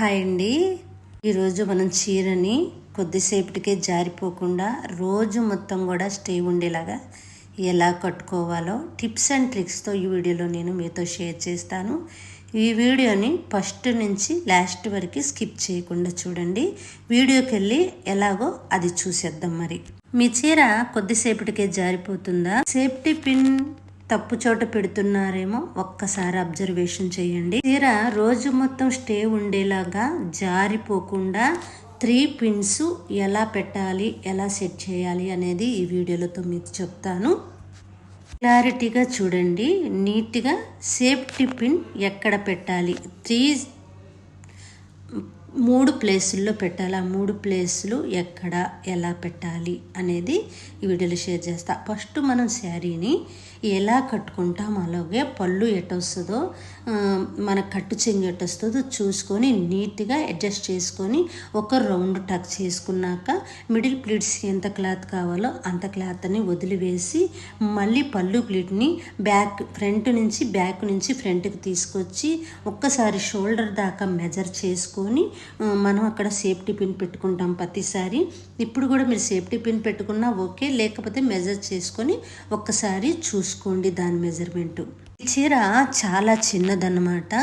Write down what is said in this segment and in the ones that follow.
Hi అండి. ఈరోజు మనం చీరని కొద్దిసేపటికే జారిపోకుండా రోజు మొత్తం కూడా స్టే ఉండేలాగా ఎలా కట్టుకోవాలో టిప్స్ అండ్ ట్రిక్స్తో ఈ వీడియోలో నేను మీతో షేర్ చేస్తాను. ఈ వీడియోని ఫస్ట్ నుంచి లాస్ట్ వరకు స్కిప్ చేయకుండా చూడండి. వీడియోకి వెళ్ళి ఎలాగో అది చూసేద్దాం. మరి మీ చీర కొద్దిసేపటికే జారిపోతుందా? సేఫ్టీ పిన్ తప్పు చోట పెడుతున్నారేమో ఒక్కసారి అబ్జర్వేషన్ చేయండి. చీర రోజు మొత్తం స్టే ఉండేలాగా జారిపోకుండా 3 పిన్స్ ఎలా పెట్టాలి, ఎలా సెట్ చేయాలి అనేది ఈ వీడియోలతో మీకు చెప్తాను. క్లారిటీగా చూడండి. నీట్గా సేఫ్టీ పిన్ ఎక్కడ పెట్టాలి, 3 ప్లేసుల్లో పెట్టాలి. ఆ 3 ప్లేసులు ఎక్కడ ఎలా పెట్టాలి అనేది ఈ వీడియోలో షేర్ చేస్తా. ఫస్ట్ మనం శారీని ఎలా కట్టుకుంటాం, అలాగే పళ్ళు ఎటొస్తుందో మన కట్టు చెంగు ఎటొస్తుందో చూసుకొని నీట్గా అడ్జస్ట్ చేసుకొని ఒక రౌండ్ టక్ చేసుకున్నాక మిడిల్ ప్లీట్స్ ఎంత క్లాత్ కావాలో అంత క్లాత్ని వదిలివేసి మళ్ళీ పళ్ళు ప్లీట్ని ఫ్రంట్ నుంచి ఫ్రంట్కి తీసుకొచ్చి ఒక్కసారి షోల్డర్ దాకా మెజర్ చేసుకొని మనం అక్కడ సేఫ్టీ పిన్ పెట్టుకుంటాం ప్రతిసారి. ఇప్పుడు కూడా మీరు సేఫ్టీ పిన్ పెట్టుకున్నా ఓకే, లేకపోతే మెజర్ చేసుకొని ఒక్కసారి చూసుకోండి దాని మెజర్మెంటు. ఈ చీర చాలా చిన్నదన్నమాట.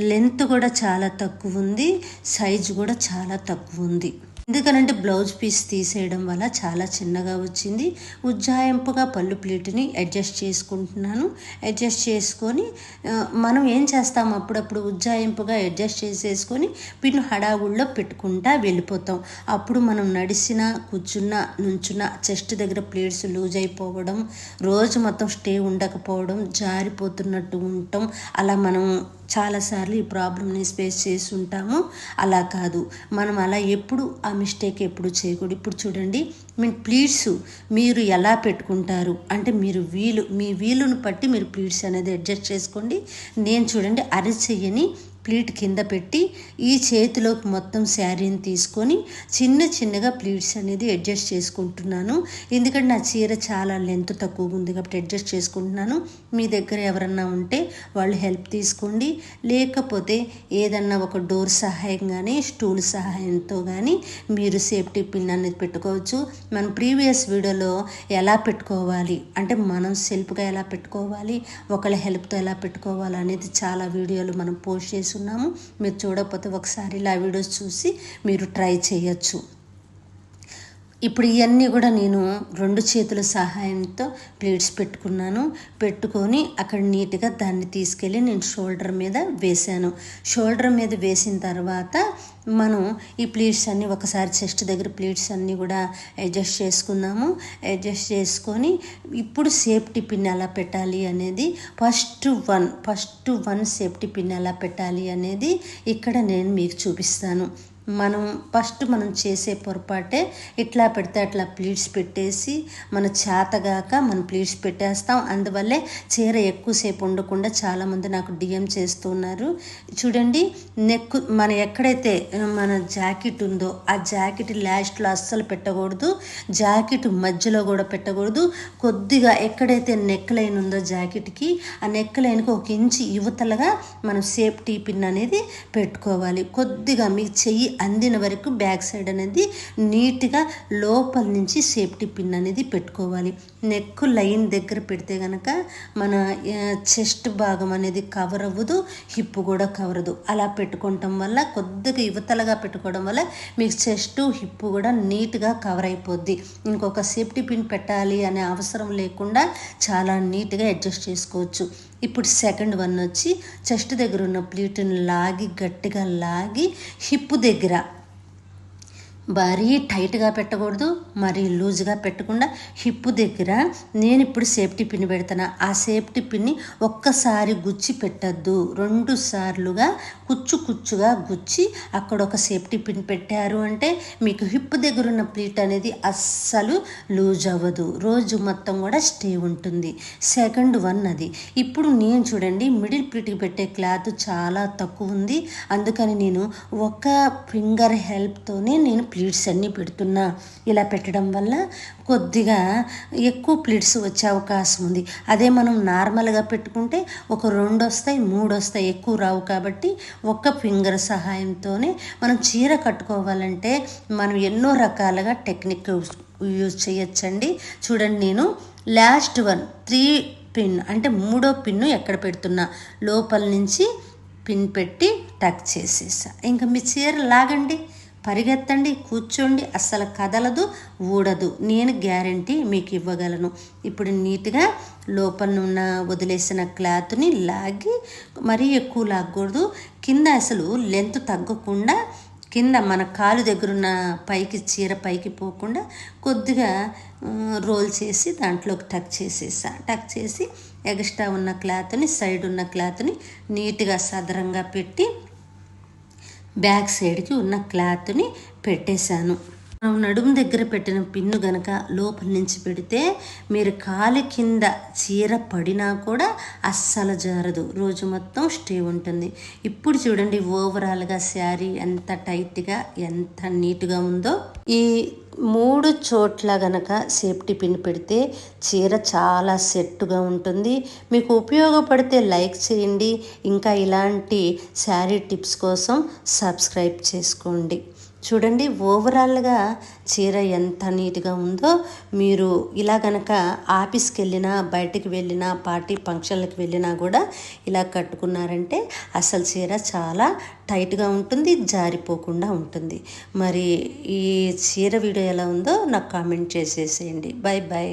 లెంత్ కూడా చాలా తక్కువ ఉంది, సైజు కూడా చాలా తక్కువ ఉంది. ఎందుకనంటే బ్లౌజ్ పీస్ తీసేయడం వల్ల చాలా చిన్నగా వచ్చింది. ఉజ్జాయింపుగా పళ్ళు ప్లీట్ని అడ్జస్ట్ చేసుకుంటున్నాను. అడ్జస్ట్ చేసుకొని మనం ఏం చేస్తాం, అప్పుడప్పుడు ఉజ్జాయింపుగా అడ్జస్ట్ చేసేసుకొని పిన్ హడావుల్లో పెట్టుకుంటా వెళ్ళిపోతాం. అప్పుడు మనం నడిచినా కూర్చున్నా నుంచున్నా చెస్ట్ దగ్గర ప్లేట్స్ లూజ్ అయిపోవడం, రోజు మొత్తం స్టే ఉండకపోవడం, జారిపోతున్నట్టు ఉండటం, అలా మనం చాలాసార్లు ఈ ప్రాబ్లమ్ని ఫేస్ చేసి ఉంటాము. అలా కాదు, మనం అలా ఎప్పుడు ఆ మిస్టేక్ ఎప్పుడు చేయకూడదు. ఇప్పుడు చూడండి, మీ ప్లీట్స్ మీరు ఎలా పెట్టుకుంటారు అంటే మీ వీలును బట్టి మీరు ప్లీట్స్ అనేది అడ్జస్ట్ చేసుకోండి. నేను చూడండి అరచెయ్యని ప్లీట్ కింద పెట్టి ఈ చేతిలోకి మొత్తం శారీని తీసుకొని చిన్నగా ప్లీట్స్ అనేది అడ్జస్ట్ చేసుకుంటున్నాను. ఎందుకంటే నా చీర చాలా లెంత్ తక్కువగా ఉంది కాబట్టి అడ్జస్ట్ చేసుకుంటున్నాను. మీ దగ్గర ఎవరన్నా ఉంటే వాళ్ళు హెల్ప్ తీసుకోండి, లేకపోతే ఏదన్నా ఒక డోర్ సహాయం కానీ స్టూల్ సహాయంతో కానీ మీరు సేఫ్టీ పిన్ అనేది పెట్టుకోవచ్చు. మనం ప్రీవియస్ వీడియోలో ఎలా పెట్టుకోవాలి అంటే మనం సెల్ఫ్గా ఎలా పెట్టుకోవాలి, ఒకళ్ళ హెల్ప్తో ఎలా పెట్టుకోవాలి అనేది చాలా వీడియోలు మనం పోస్ట్ చేసి ఉన్నాము. మీరు చూడకపోతే ఒకసారి ఇలా వీడియోస్ చూసి మీరు ట్రై చేయొచ్చు. ఇప్పుడు ఇవన్నీ కూడా నేను 2 చేతుల సహాయంతో ప్లేట్స్ పెట్టుకొని అక్కడ నీట్గా దాన్ని తీసుకెళ్ళి నేను షోల్డర్ మీద వేసాను. షోల్డర్ మీద వేసిన తర్వాత మనం ఈ ప్లేట్స్ అన్నీ ఒకసారి చెస్ట్ దగ్గర ప్లేట్స్ అన్నీ కూడా అడ్జస్ట్ చేసుకున్నాము. అడ్జస్ట్ చేసుకొని ఇప్పుడు సేఫ్టీ పిన్ ఎలా పెట్టాలి అనేది ఫస్ట్ వన్ సేఫ్టీ పిన్ ఎలా పెట్టాలి అనేది ఇక్కడ నేను మీకు చూపిస్తాను. మనం చేసే పొరపాటే ఇట్లా పెడితే అట్లా ప్లీట్స్ పెట్టేసి మన చేతగాక మనం ప్లీట్స్ పెట్టేస్తాం. అందువల్లే చీర ఎక్కువసేపు ఉండకుండా చాలామంది నాకు డిఎం చేస్తున్నారు. చూడండి, నెక్ ఎక్కడైతే మన జాకెట్ ఉందో ఆ జాకెట్ లాస్ట్లో అస్సలు పెట్టకూడదు, జాకెట్ మధ్యలో కూడా పెట్టకూడదు. కొద్దిగా ఎక్కడైతే నెక్ లైన్ ఉందో జాకెట్కి ఆ నెక్ లైన్కి 1 ఇంచు యువతలుగా మనం సేఫ్టీ పిన్ అనేది పెట్టుకోవాలి. కొద్దిగా మీకు చెయ్యి అందిన వరకు బ్యాక్ సైడ్ అనేది నీట్గా లోపల నుంచి సేఫ్టీ పిన్ అనేది పెట్టుకోవాలి. నెక్ లైన్ దగ్గర పెడితే కనుక మన చెస్ట్ భాగం అనేది కవర్ అవ్వదు, హిప్ కూడా కవర్ అవ్వదు. అలా పెట్టుకోవటం వల్ల కొద్దిగా యువతలుగా పెట్టుకోవడం వల్ల మీకు చెస్ట్ హిప్ కూడా నీట్గా కవర్ అయిపోద్ది. ఇంకొక సేఫ్టీ పిన్ పెట్టాలి అనే అవసరం లేకుండా చాలా నీట్గా అడ్జస్ట్ చేసుకోవచ్చు. ఇప్పుడు సెకండ్ వన్ వచ్చి చెస్ట్ దగ్గర ఉన్న ప్లీట్ని గట్టిగా లాగి హిప్ దగ్గర మరీ టైట్గా పెట్టకూడదు, మరీ లూజ్గా పెట్టకుండా హిప్ దగ్గర నేను ఇప్పుడు సేఫ్టీ పిన్ పెడతాను. ఆ సేఫ్టీ పిన్ని ఒక్కసారి గుచ్చి పెట్టద్దు, 2 సార్లుగా కుచ్చుగా గుచ్చి అక్కడ ఒక సేఫ్టీ పిన్ పెట్టారు అంటే మీకు హిప్ దగ్గర ఉన్న ప్లీట్ అనేది అస్సలు లూజ్ అవ్వదు, రోజు మొత్తం కూడా స్టే ఉంటుంది. సెకండ్ వన్ అది. ఇప్పుడు నేను చూడండి మిడిల్ ప్లీట్కి పెట్టే క్లాత్ చాలా తక్కువ ఉంది, అందుకని నేను ఒక ఫింగర్ హెల్ప్తోనే నేను ప్లీట్స్ అన్నీ పెడుతున్నా. ఇలా పెట్టడం వల్ల కొద్దిగా ఎక్కువ ప్లీట్స్ వచ్చే అవకాశం ఉంది. అదే మనం నార్మల్గా పెట్టుకుంటే ఒక 2 వస్తాయి, 3 వస్తాయి, ఎక్కువ రావు. కాబట్టి ఒక్క ఫింగర్ సహాయంతోనే మనం చీర కట్టుకోవాలంటే మనం ఎన్నో రకాలుగా టెక్నిక్ యూజ్ చేయొచ్చండి. చూడండి, నేను లాస్ట్ 3 పిన్ అంటే 3వ పిన్ను ఎక్కడ పెడుతున్నా లోపల నుంచి పిన్ పెట్టి టక్ చేసేసా. ఇంకా మీ చీర లాగండి, పరిగెత్తండి, కూర్చోండి, అస్సలు కదలదు, ఊడదు. నేను గ్యారంటీ మీకు ఇవ్వగలను. ఇప్పుడు నీట్గా లోపల ఉన్న వదిలేసిన క్లాత్ని లాగి, మరీ ఎక్కువ లాగకూడదు, కింద అసలు లెంత్ తగ్గకుండా కింద మన కాలు దగ్గరున్న పైకి చీర పైకి పోకుండా కొద్దిగా రోల్ చేసి దాంట్లోకి టక్ చేసేసా. టక్ చేసి ఎక్స్ట్రా ఉన్న క్లాత్ని, సైడ్ ఉన్న క్లాత్ని నీట్గా సదరంగా పెట్టి బ్యాక్ సైడ్కి ఉన్న క్లాత్ని పెట్టేశాను. మనం నడుము దగ్గర పెట్టిన పిన్ను గనక లోపల నుంచి పెడితే మీరు కాలు కింద చీర పడినా కూడా అస్సలు జారదు, రోజు మొత్తం స్టే ఉంటుంది. ఇప్పుడు చూడండి ఓవరాల్గా శారీ ఎంత టైట్గా ఎంత నీట్గా ఉందో. ఈ 3 చోట్ల గనక సేఫ్టీ పిన్ పెడితే చీర చాలా సెట్గా ఉంటుంది. మీకు ఉపయోగపడితే లైక్ చేయండి. ఇంకా ఇలాంటి శారీ టిప్స్ కోసం సబ్స్క్రైబ్ చేసుకోండి. చూడండి ఓవరాల్గా చీర ఎంత నీట్గా ఉందో. మీరు ఇలా కనుక ఆఫీస్కి వెళ్ళినా, బయటికి వెళ్ళినా, పార్టీ ఫంక్షన్లకు వెళ్ళినా కూడా ఇలా కట్టుకున్నారంటే అసలు చీర చాలా టైట్గా ఉంటుంది, జారిపోకుండా ఉంటుంది. మరి ఈ చీర వీడియో ఎలా ఉందో నాకు కామెంట్ చేసేసేయండి. Bye bye.